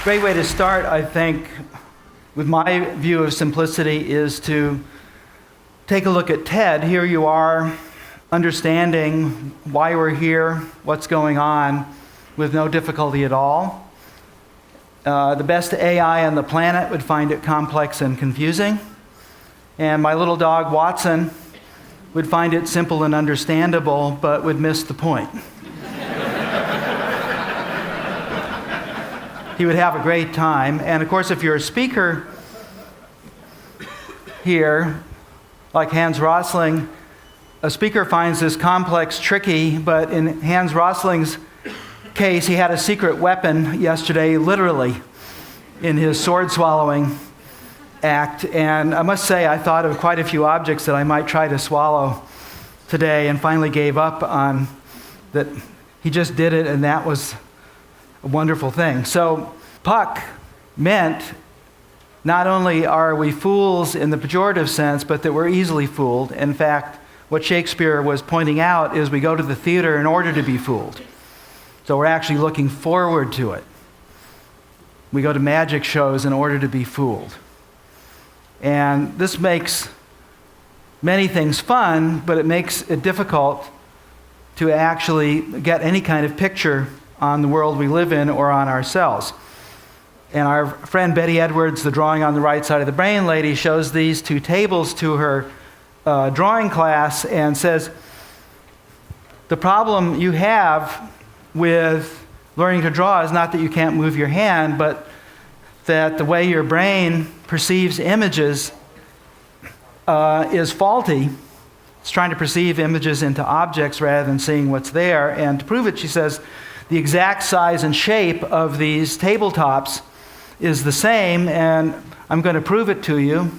Great way to start, I think, with my view of simplicity is to take a look at Ted. Here you are, understanding why we're here, what's going on, with no difficulty at all. The best AI on the planet would find it complex and confusing. And my little dog, Watson, would find it simple and understandable, but would miss the point. He would have a great time. And of course, if you're a speaker here, like Hans Rosling, a speaker finds this complex tricky, but in Hans Rosling's case, he had a secret weapon yesterday, literally, in his sword-swallowing act. And I must say, I thought of quite a few objects that I might try to swallow today and finally gave up on that. He just did it, and that was a wonderful thing. So Puck meant not only are we fools in the pejorative sense, but that we're easily fooled. In fact, what Shakespeare was pointing out is we go to the theater in order to be fooled. So we're actually looking forward to it. We go to magic shows in order to be fooled. And this makes many things fun, but it makes it difficult to actually get any kind of picture on the world we live in or on ourselves. And our friend Betty Edwards, the drawing on the right side of the brain lady, shows these two tables to her drawing class and says, the problem you have with learning to draw is not that you can't move your hand, but that the way your brain perceives images is faulty. It's trying to perceive images into objects rather than seeing what's there. And to prove it, she says, the exact size and shape of these tabletops is the same, and I'm going to prove it to you.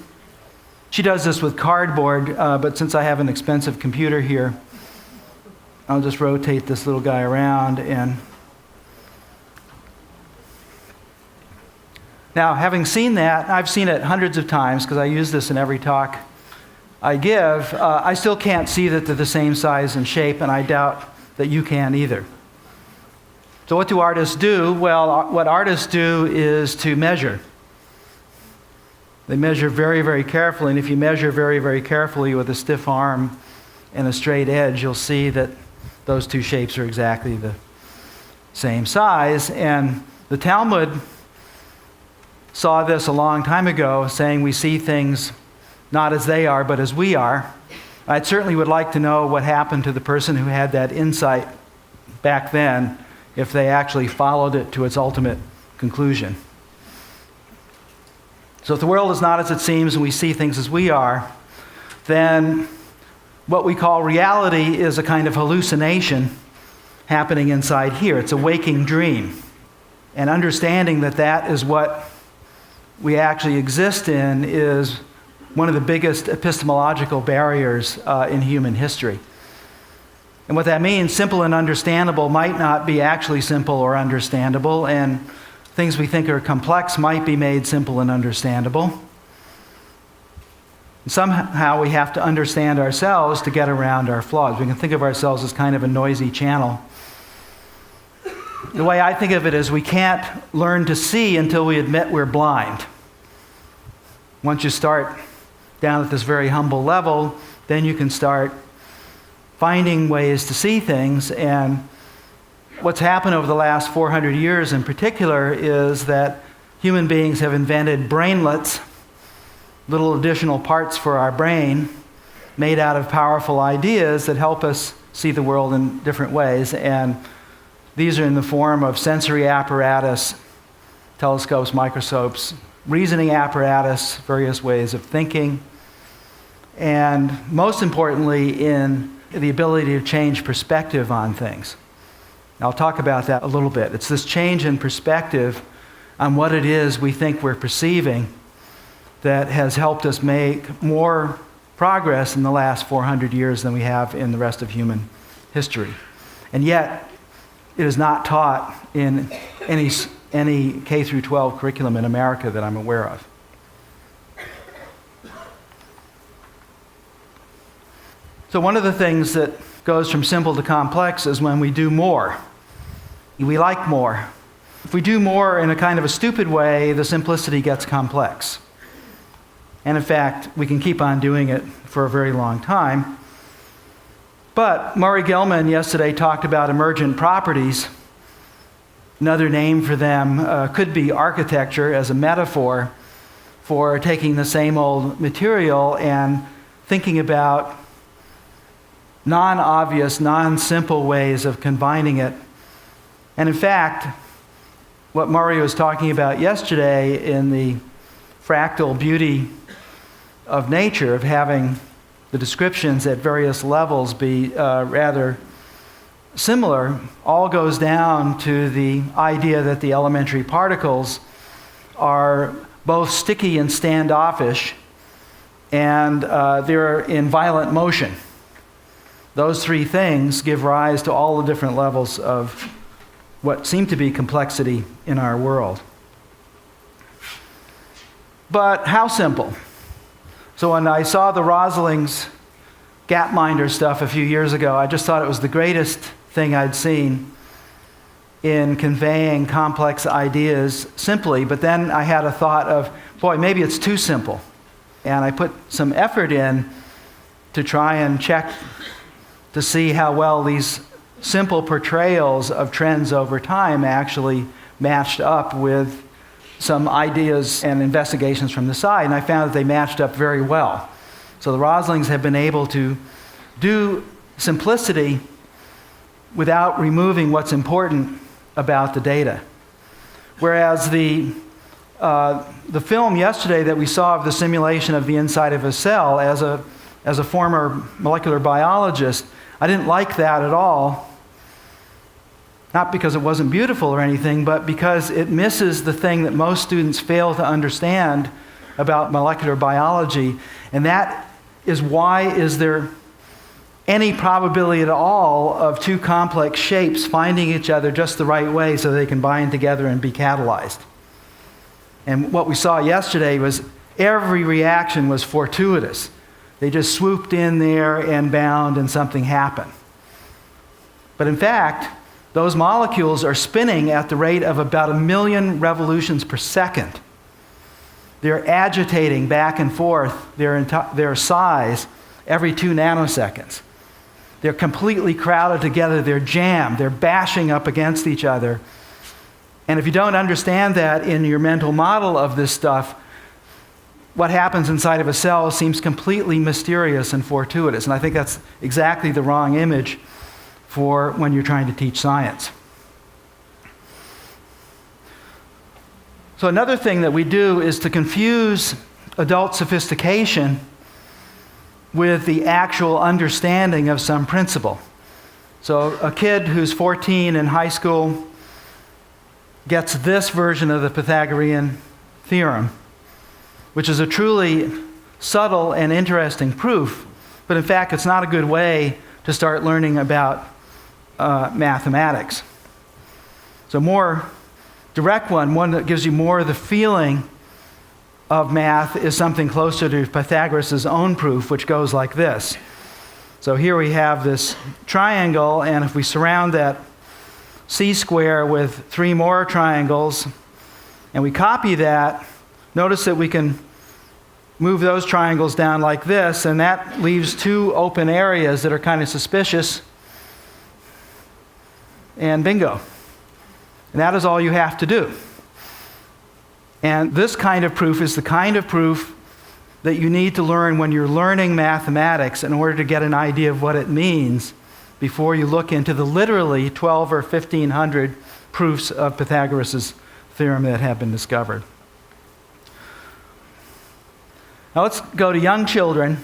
She does this with cardboard, but since I have an expensive computer here, I'll just rotate this little guy around. And now, having seen that, I've seen it hundreds of times because I use this in every talk I give. I still can't see that they're the same size and shape, and I doubt that you can either. So what do artists do? Well, what artists do is to measure. They measure very, very carefully, and if you measure very, very carefully with a stiff arm and a straight edge, you'll see that those two shapes are exactly the same size. And the Talmud saw this a long time ago, saying we see things not as they are, but as we are. I certainly would like to know what happened to the person who had that insight back then, if they actually followed it to its ultimate conclusion. So if the world is not as it seems and we see things as we are, then what we call reality is a kind of hallucination happening inside here. It's a waking dream. And understanding that that is what we actually exist in is one of the biggest epistemological barriers in human history. And what that means, simple and understandable might not be actually simple or understandable, and things we think are complex might be made simple and understandable. And somehow we have to understand ourselves to get around our flaws. We can think of ourselves as kind of a noisy channel. The way I think of it is we can't learn to see until we admit we're blind. Once you start down at this very humble level, then you can start finding ways to see things. And what's happened over the last 400 years in particular is that human beings have invented brainlets, little additional parts for our brain made out of powerful ideas that help us see the world in different ways. And these are in the form of sensory apparatus, telescopes, microscopes, reasoning apparatus, various ways of thinking, and most importantly, in the ability to change perspective on things. I'll talk about that a little bit. It's this change in perspective on what it is we think we're perceiving that has helped us make more progress in the last 400 years than we have in the rest of human history. And yet, it is not taught in any K through 12 curriculum in America that I'm aware of. So one of the things that goes from simple to complex is when we do more. We like more. if we do more in a kind of a stupid way, the simplicity gets complex. And in fact, we can keep on doing it for a very long time. But Murray Gell-Mann yesterday talked about emergent properties. Another name for them could be architecture as a metaphor for taking the same old material and thinking about non-obvious, non-simple ways of combining it. And in fact, what Murray was talking about yesterday in the fractal beauty of nature, of having the descriptions at various levels be rather similar, all goes down to the idea that the elementary particles are both sticky and standoffish, and they're in violent motion. Those three things give rise to all the different levels of what seem to be complexity in our world. But how simple? So when I saw the Rosling's Gapminder stuff a few years ago, I just thought it was the greatest thing I'd seen in conveying complex ideas simply. But then I had a thought of, boy, maybe it's too simple. And I put some effort in to try and check to see how well these simple portrayals of trends over time actually matched up with some ideas and investigations from the side, and I found that they matched up very well. So the Roslings have been able to do simplicity without removing what's important about the data. Whereas the film yesterday that we saw of the simulation of the inside of a cell, as a former molecular biologist, I didn't like that at all. Not because it wasn't beautiful or anything, but because it misses the thing that most students fail to understand about molecular biology. And that is, why is there any probability at all of two complex shapes finding each other just the right way so they can bind together and be catalyzed? And what we saw yesterday was every reaction was fortuitous. They just swooped in there and bound and something happened. But in fact, those molecules are spinning at the rate of about 1 million revolutions per second. They're agitating back and forth their size every 2 nanoseconds. They're completely crowded together. They're jammed. They're bashing up against each other. And if you don't understand that in your mental model of this stuff, what happens inside of a cell seems completely mysterious and fortuitous. And I think that's exactly the wrong image for when you're trying to teach science. So another thing that we do is to confuse adult sophistication with the actual understanding of some principle. So a kid who's 14 in high school gets this version of the Pythagorean theorem, which is a truly subtle and interesting proof, but in fact it's not a good way to start learning about mathematics. So more direct one that gives you more of the feeling of math, is something closer to Pythagoras' own proof, which goes like this. So here we have this triangle, and if we surround that c-square with 3 more triangles, and we copy that, notice that we can move those triangles down like this, and that leaves 2 open areas that are kind of suspicious, and bingo. And that is all you have to do. And this kind of proof is the kind of proof that you need to learn when you're learning mathematics in order to get an idea of what it means before you look into the literally 12 or 1,500 proofs of Pythagoras' theorem that have been discovered. Now let's go to young children.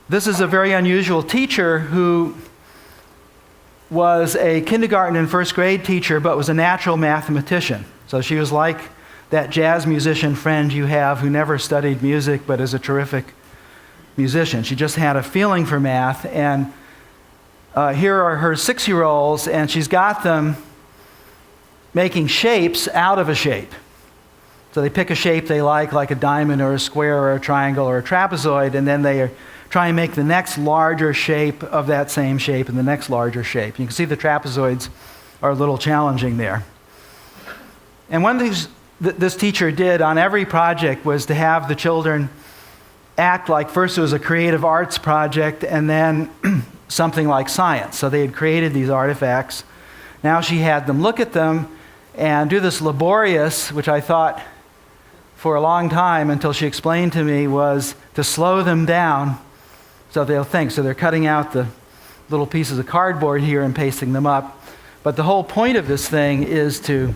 This is a very unusual teacher who was a kindergarten and first grade teacher, but was a natural mathematician. So she was like that jazz musician friend you have who never studied music but is a terrific musician. She just had a feeling for math, and here are her 6-year-olds, and she's got them making shapes out of a shape. So they pick a shape they like a diamond or a square or a triangle or a trapezoid, and then they try and make the next larger shape of that same shape and the next larger shape. You can see the trapezoids are a little challenging there. And one of these this teacher did on every project was to have the children act like first it was a creative arts project and then something like science. So they had created these artifacts. Now she had them look at them and do this laborious, which I thought for a long time until she explained to me, was to slow them down so they'll think. So they're cutting out the little pieces of cardboard here and pasting them up. But the whole point of this thing is to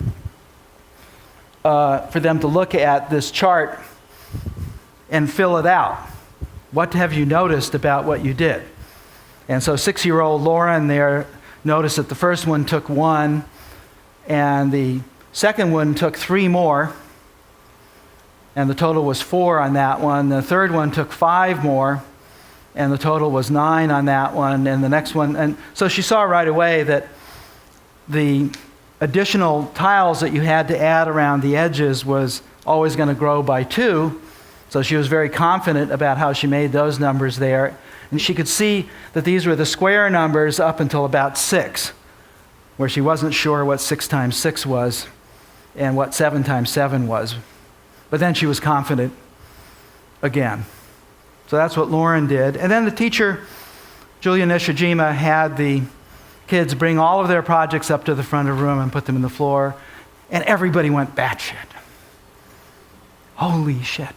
for them to look at this chart and fill it out. What have you noticed about what you did? And so 6-year-old Lauren there noticed that the first one took 1, and the second one took 3 more, and the total was 4 on that one. The third one took 5 more, and the total was 9 on that one, and the next one. And so she saw right away that the additional tiles that you had to add around the edges was always going to grow by 2. So she was very confident about how she made those numbers there. And she could see that these were the square numbers up until about 6, where she wasn't sure what 6 times 6 was and what 7 times 7 was. But then she was confident again. So that's what Lauren did. And then the teacher, Julia Nishijima, had the kids bring all of their projects up to the front of the room and put them in the floor, and everybody went batshit. Holy shit.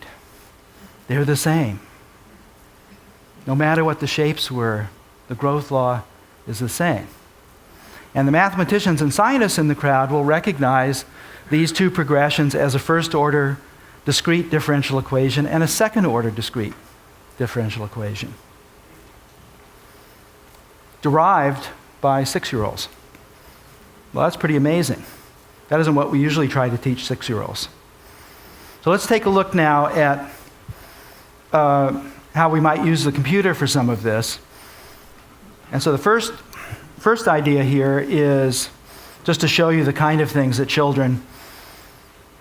They're the same. No matter what the shapes were, the growth law is the same. And the mathematicians and scientists in the crowd will recognize these 2 progressions as a first-order discrete differential equation and a second-order discrete differential equation, derived by 6-year-olds. Well, that's pretty amazing. That isn't what we usually try to teach 6-year-olds. So let's take a look now at how we might use the computer for some of this. And so the first idea here is just to show you the kind of things that children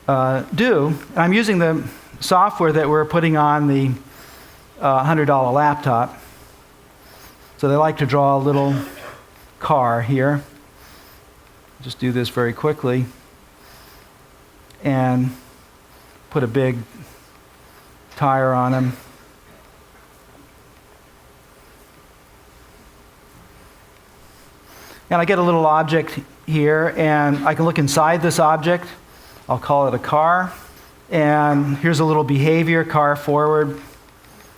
do. And I'm using the software that we're putting on the $100 laptop. So they like to draw a little car here. Just do this very quickly and put a big tire on him. And I get a little object here, and I can look inside this object. I'll call it a car. And here's a little behavior, car forward.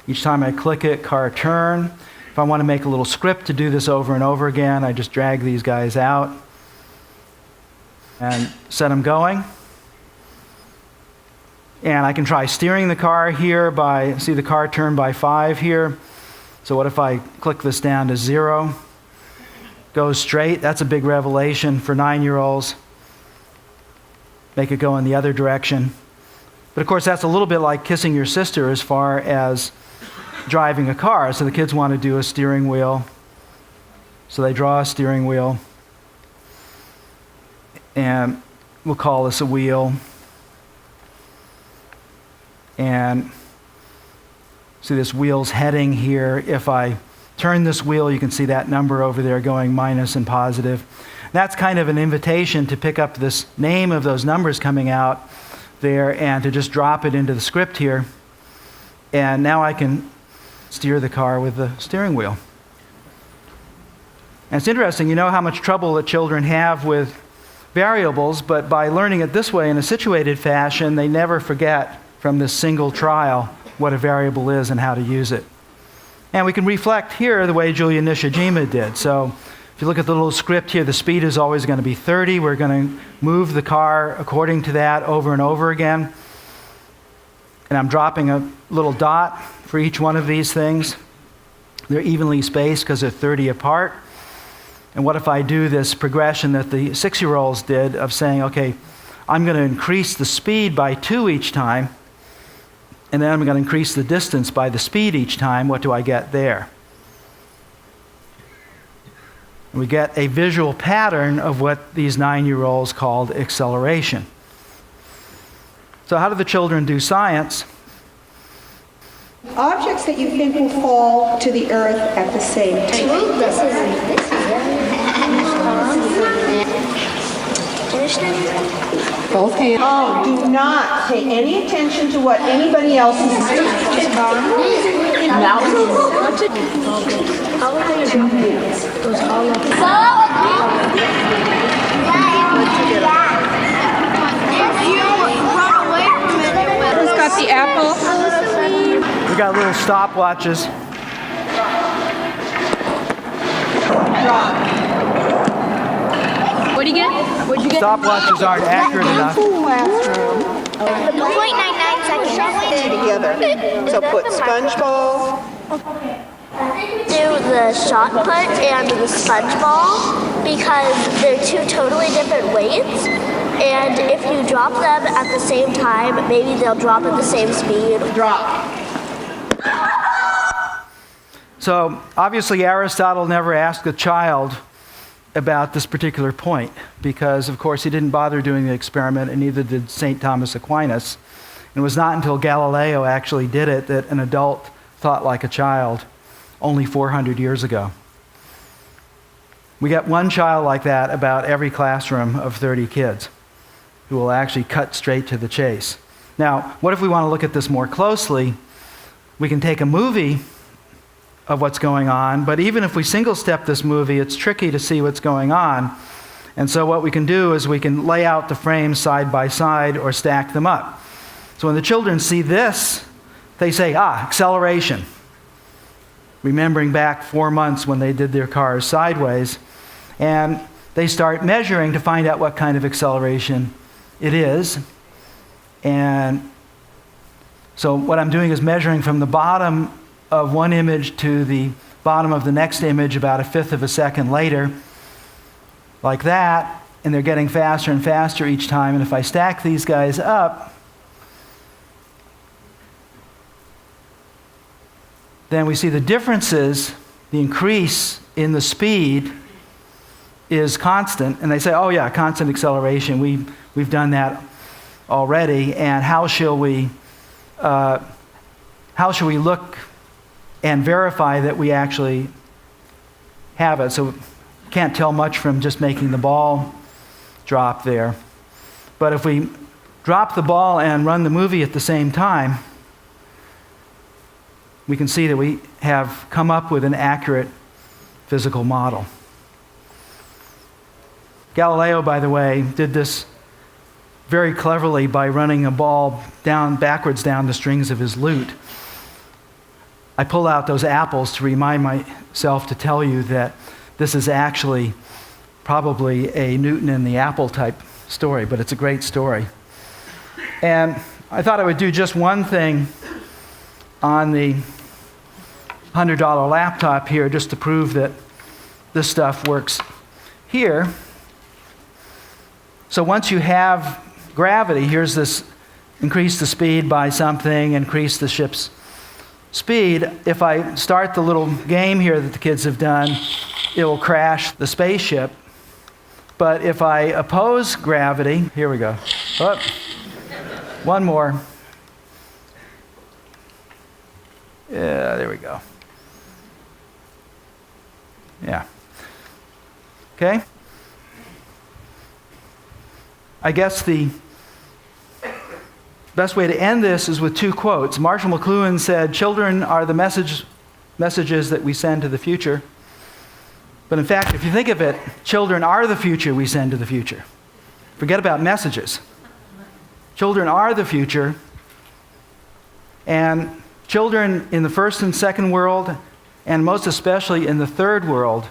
Each time I click it, car turn. If I want to make a little script to do this over and over again, I just drag these guys out and set them going. And I can try steering the car here see the car turn by 5 here. So what if I click this down to 0? Goes straight. That's a big revelation for 9-year-olds. Make it go in the other direction. But of course, that's a little bit like kissing your sister as far as driving a car. So the kids want to do a steering wheel. So they draw a steering wheel. And we'll call this a wheel. And see this wheel's heading here. If I turn this wheel, you can see that number over there going minus and positive. That's kind of an invitation to pick up this name of those numbers coming out there and to just drop it into the script here. And now I can steer the car with the steering wheel. And it's interesting, you know how much trouble that children have with variables, but by learning it this way in a situated fashion, they never forget from this single trial what a variable is and how to use it. And we can reflect here the way Julia Nishijima did. So if you look at the little script here, the speed is always going to be 30. We're going to move the car according to that over and over again. And I'm dropping a little dot for each one of these things. They're evenly spaced because they're 30 apart. And what if I do this progression that the 6-year-olds did of saying, okay, I'm going to increase the speed by 2 each time, and then I'm going to increase the distance by the speed each time. What do I get there? And we get a visual pattern of what these 9-year-olds called acceleration. So how do the children do science? Objects that you think will fall to the earth at the same time. Christian. Both hands. Oh, do not pay any attention to what anybody else is saying. Who's got the apple? We got little stopwatches. What do you get? What'd you get? Stopwatches aren't accurate enough. 0.99 seconds. Together. So put sponge ball. Do the shot put and the sponge ball because they're two totally different weights. And if you drop them at the same time, maybe they'll drop at the same speed. Drop. So obviously Aristotle never asked a child about this particular point because, of course, he didn't bother doing the experiment, and neither did St. Thomas Aquinas. And it was not until Galileo actually did it that an adult thought like a child only 400 years ago. We get one child like that about every classroom of 30 kids who will actually cut straight to the chase. Now, what if we want to look at this more closely? We can take a movie of what's going on, but even if we single-step this movie, it's tricky to see what's going on. And so what we can do is we can lay out the frames side by side or stack them up. So when the children see this, they say, acceleration. Remembering back 4 months when they did their cars sideways. And they start measuring to find out what kind of acceleration it is. And so what I'm doing is measuring from the bottom of one image to the bottom of the next image about 1/5 of a second later, like that, and they're getting faster and faster each time. And if I stack these guys up, then we see the differences, the increase in the speed is constant. And they say, oh yeah, constant acceleration, we've done that already, and how shall we look and verify that we actually have it? So can't tell much from just making the ball drop there. But if we drop the ball and run the movie at the same time, we can see that we have come up with an accurate physical model. Galileo, by the way, did this very cleverly by running a ball backwards down the strings of his lute. I pull out those apples to remind myself to tell you that this is actually probably a Newton and the apple type story, but it's a great story. And I thought I would do just one thing on the $100 laptop here just to prove that this stuff works here. So once you have gravity, here's this: increase the speed by something, increase the ship's speed. If I start the little game here that the kids have done, it will crash the spaceship. But if I oppose gravity, here we go. Oh, one more. Yeah, there we go. Yeah. Okay? I guess the best way to end this is with two quotes. Marshall McLuhan said, "Children are the messages that we send to the future." But in fact, if you think of it, children are the future we send to the future. Forget about messages. Children are the future, and children in the first and second world, and most especially in the third world,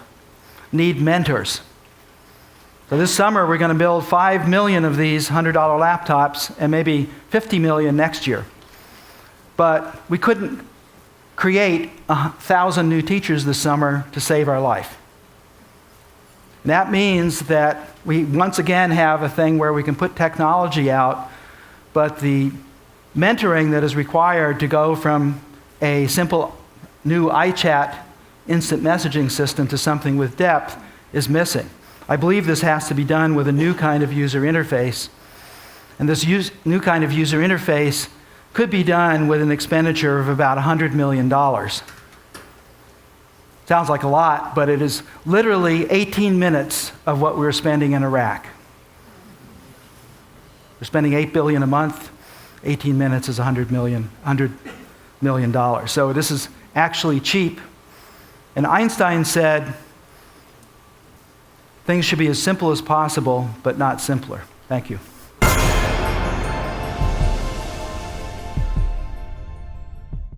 need mentors. So this summer, we're going to build 5 million of these $100 laptops and maybe 50 million next year. But we couldn't create 1,000 new teachers this summer to save our life. And that means that we once again have a thing where we can put technology out, but the mentoring that is required to go from a simple new iChat instant messaging system to something with depth is missing. I believe this has to be done with a new kind of user interface. And this new kind of user interface could be done with an expenditure of about $100 million. Sounds like a lot, but it is literally 18 minutes of what we're spending in Iraq. They're spending $8 billion a month. 18 minutes is $100 million. So this is actually cheap. And Einstein said, things should be as simple as possible, but not simpler. Thank you.